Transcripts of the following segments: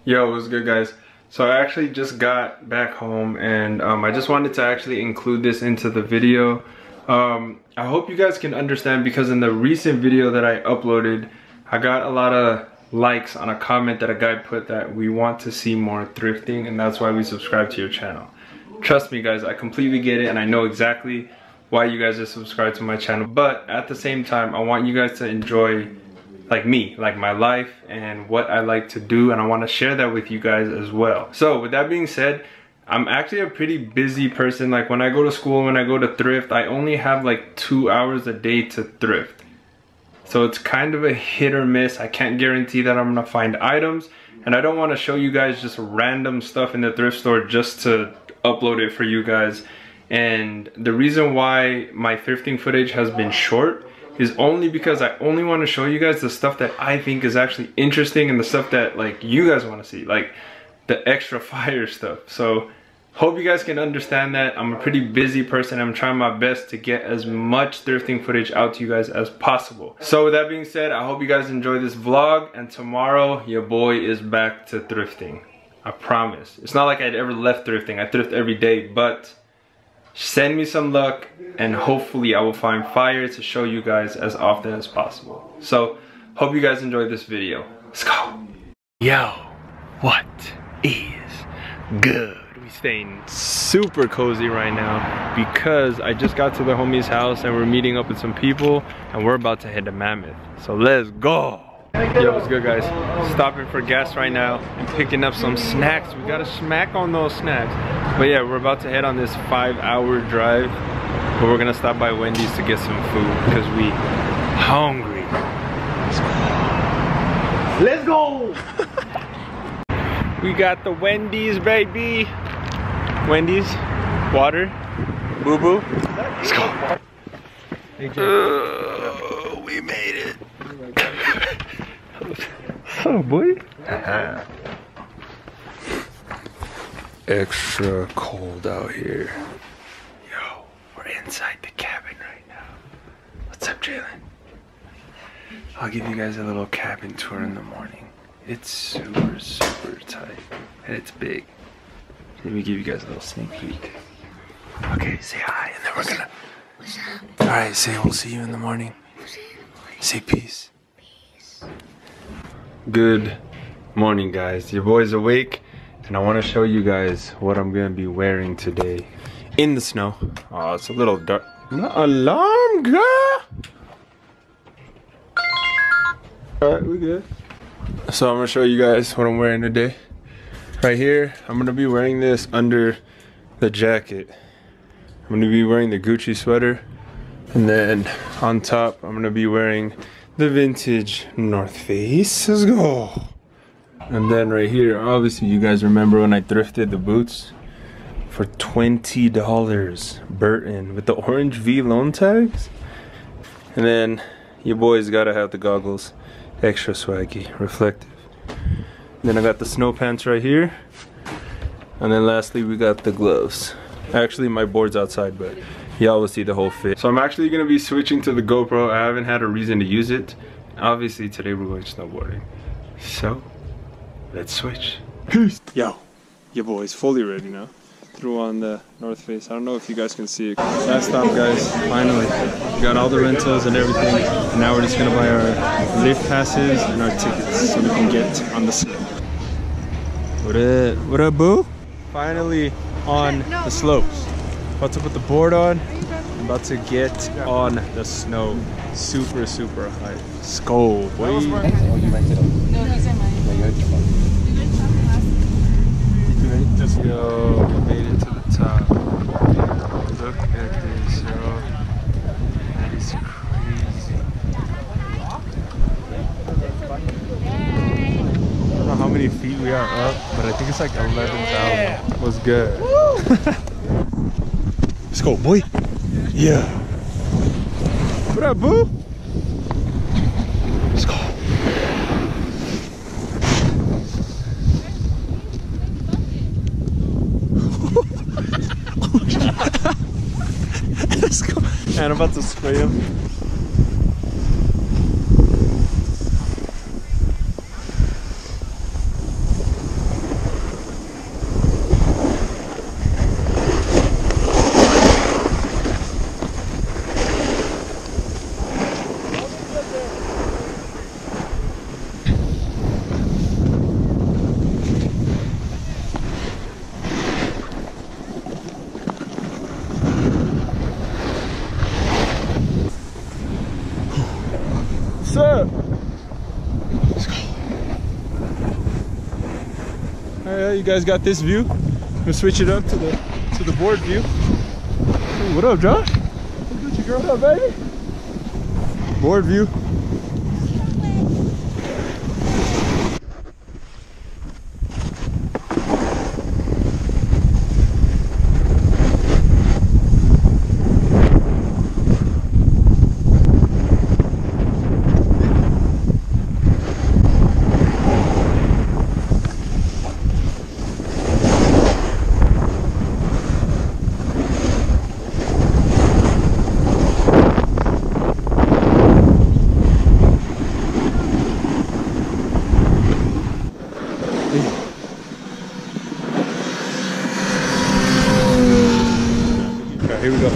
Yo, what's good, guys? So I actually just got back home, and I just wanted to actually include this into the video. I hope you guys can understand, because in the recent video that I uploaded, I got a lot of likes on a comment that a guy put that we want to see more thrifting, and that's why we subscribe to your channel. Trust me, guys, I completely get it, and I know exactly why you guys are subscribed to my channel. But at the same time, I want you guys to enjoy like me, like my life and what I like to do, and I want to share that with you guys as well. So with that being said, I'm actually a pretty busy person. Like when I go to school, when I go to thrift, I only have like 2 hours a day to thrift. So it's kind of a hit or miss. I can't guarantee that I'm gonna find items, and I don't want to show you guys just random stuff in the thrift store just to upload it for you guys. And the reason why my thrifting footage has been short is only because I only want to show you guys the stuff that I think is actually interesting and the stuff that like you guys want to see, like the extra fire stuff. So hope you guys can understand that. I'm a pretty busy person. I'm trying my best to get as much thrifting footage out to you guys as possible. So with that being said, I hope you guys enjoy this vlog, and tomorrow your boy is back to thrifting. I promise. It's not like I'd ever left thrifting. I thrift every day, but send me some luck and hopefully I will find fire to show you guys as often as possible. So hope you guys enjoyed this video. Let's go. Yo, what is good? We staying super cozy right now because I just got to the homie's house and we're meeting up with some people and we're about to head to Mammoth. So let's go. Yo, what's good, guys? Stopping for gas right now and picking up some snacks. We gotta smack on those snacks. But yeah, we're about to head on this 5-hour drive, but we're gonna stop by Wendy's to get some food because we hungry. Let's go. We got the Wendy's, baby. Wendy's, water, boo boo. Let's go. We made it. Oh boy. Extra cold out here. Yo, we're inside the cabin right now. What's up, Jalen? I'll give you guys a little cabin tour in the morning. It's super, super tight, and it's big. Let me give you guys a little sneak peek. Okay, say hi, and then we're gonna... Alright, say we'll see you in the morning. Say peace. Good morning, guys. Your boy's awake, and I want to show you guys what I'm gonna be wearing today in the snow. Oh, it's a little dark. No alarm, girl. Alright, we good. So I'm gonna show you guys what I'm wearing today. Right here, I'm gonna be wearing this under the jacket. I'm gonna be wearing the Gucci sweater, and then on top I'm gonna be wearing the vintage North Face. Let's go. And then right here, obviously you guys remember when I thrifted the boots for $20, Burton, with the orange V loan tags. And then your boy's gotta have the goggles, extra swaggy, reflective. Then I got the snow pants right here, and then lastly we got the gloves. Actually my board's outside, but y'all will see the whole fit. So I'm actually gonna be switching to the GoPro. I haven't had a reason to use it. Obviously today we're going snowboarding. So let's switch. Peace. Yo, your boy's fully ready now. Threw on the North Face. I don't know if you guys can see it. Last stop, guys, finally. We got all the rentals and everything. And now we're just gonna buy our lift passes and our tickets so we can get on the snow. What up, boo? Finally on the slopes. About to put the board on. I'm about to get on the snow. Super, super high. Let's go, boy. Oh, you rented them? No, these are mine. No, you had your money. Yo, we made it to the top. Look at this, yo. That is crazy. I don't know how many feet we are up, but I think it's like 11,000. What's good? Let's go, boy. Yeah. What up, boo? Let's go. Let's go. And I'm about to spray him. Alright, you guys got this view. We'll switch it up to the board view. Hey, what up, Josh? What's your girl up, baby? Board view. Here we go.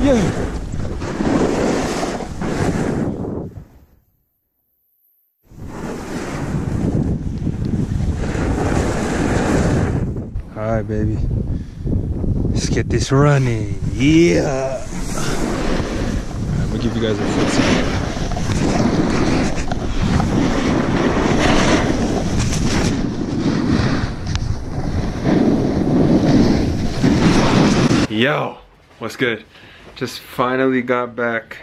Yeah. All right, baby. Let's get this running. Yeah. I'm gonna give you guys a foot sample. Yo, what's good? Just finally got back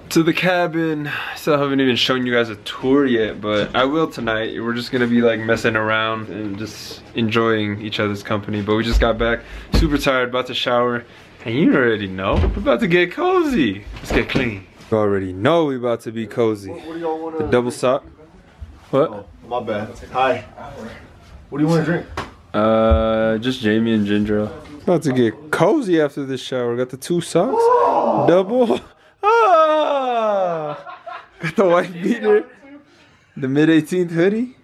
to the cabin. Still haven't even shown you guys a tour yet, but I will tonight. We're just gonna be like messing around and just enjoying each other's company. But we just got back, super tired, about to shower, and you already know, we're about to get cozy. Let's get clean. You already know we about to be cozy. What do y'all want to? The double sock. What? Oh, my bad. Hi. What do you want to drink? Just Jamie and ginger ale. About to get cozy after this shower. Got the 2 socks. Oh. Double. Ah! Got the white beater. The mid-18th hoodie.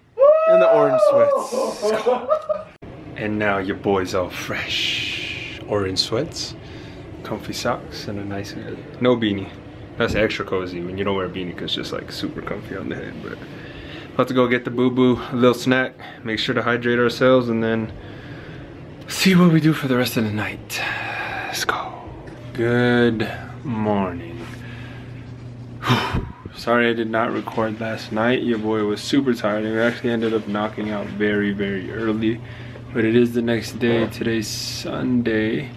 And the orange sweats. And now your boy's all fresh. Orange sweats. Comfy socks. And a nice hoodie. No beanie. That's extra cozy. I mean, you don't wear a beanie because it's just like super comfy on the head. But about to go get the boo-boo. A little snack. Make sure to hydrate ourselves. And then see what we do for the rest of the night. Let's go. Good morning. Sorry I did not record last night. Your boy was super tired and we actually ended up knocking out very, very early. But it is the next day. Today's Sunday.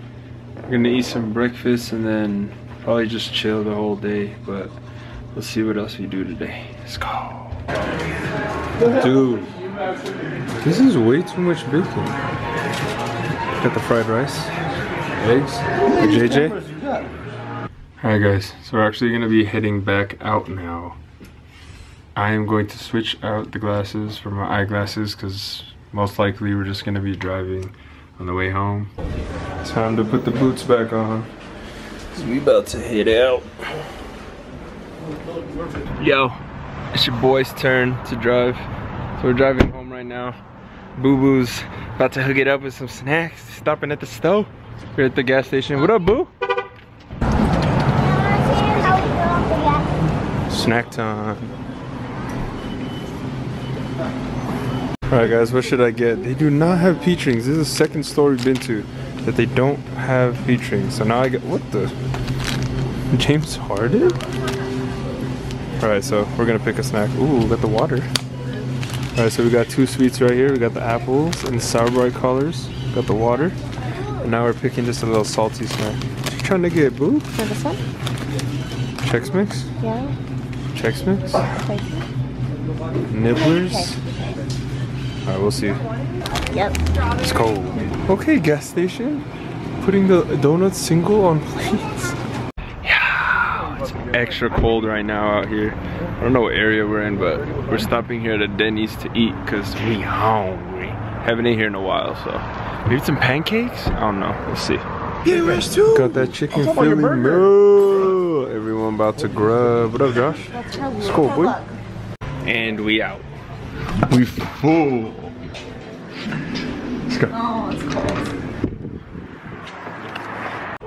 We're gonna eat some breakfast and then probably just chill the whole day. But we'll see what else we do today. Let's go. Dude, this is way too much bacon. Got the fried rice, eggs, the JJ. Alright guys, so we're actually gonna be heading back out now. I am going to switch out the glasses for my eyeglasses because most likely we're just gonna be driving on the way home. Time to put the boots back on. So we about to head out. Yo, it's your boy's turn to drive. So we're driving home right now. Boo Boo's about to hook it up with some snacks. Stopping at the stove. We're at the gas station. What up, Boo? Snack time. Alright guys, what should I get? They do not have peach rings. This is the second store we've been to that they don't have peach rings. So now I get, what the? James Harden? Alright, so we're gonna pick a snack. Ooh, got the water. Alright, so we got 2 sweets right here. We got the apples and the sour bright colors. Got the water. And now we're picking just a little salty snack. What you trying to get, Boo? For this one? Chex Mix? Yeah. Chex Mix? Okay. Nibblers? Alright, we'll see. Yep. Let's go. Okay, gas station. Putting the donuts single on plates. Yeah, it's extra cold right now out here. I don't know what area we're in, but we're stopping here at a Denny's to eat because we hungry. Haven't eaten here in a while, so maybe some pancakes? I don't know. We'll see. Got that chicken Philly meal. Everyone about to grub. What up, Josh? It's cool, boy. And we out. We full. Let's go. Oh, it's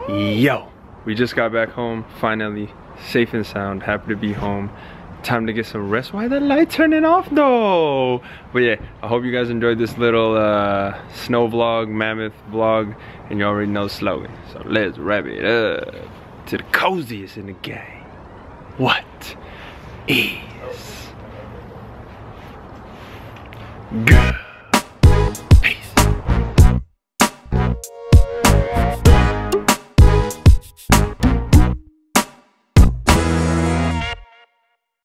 cold. Yo, we just got back home. Finally, safe and sound. Happy to be home. Time to get some rest. Why the light turning off though? But yeah, I hope you guys enjoyed this little snow vlog, mammoth vlog, and you already know the slogan. So let's wrap it up to the coziest in the game. what is good?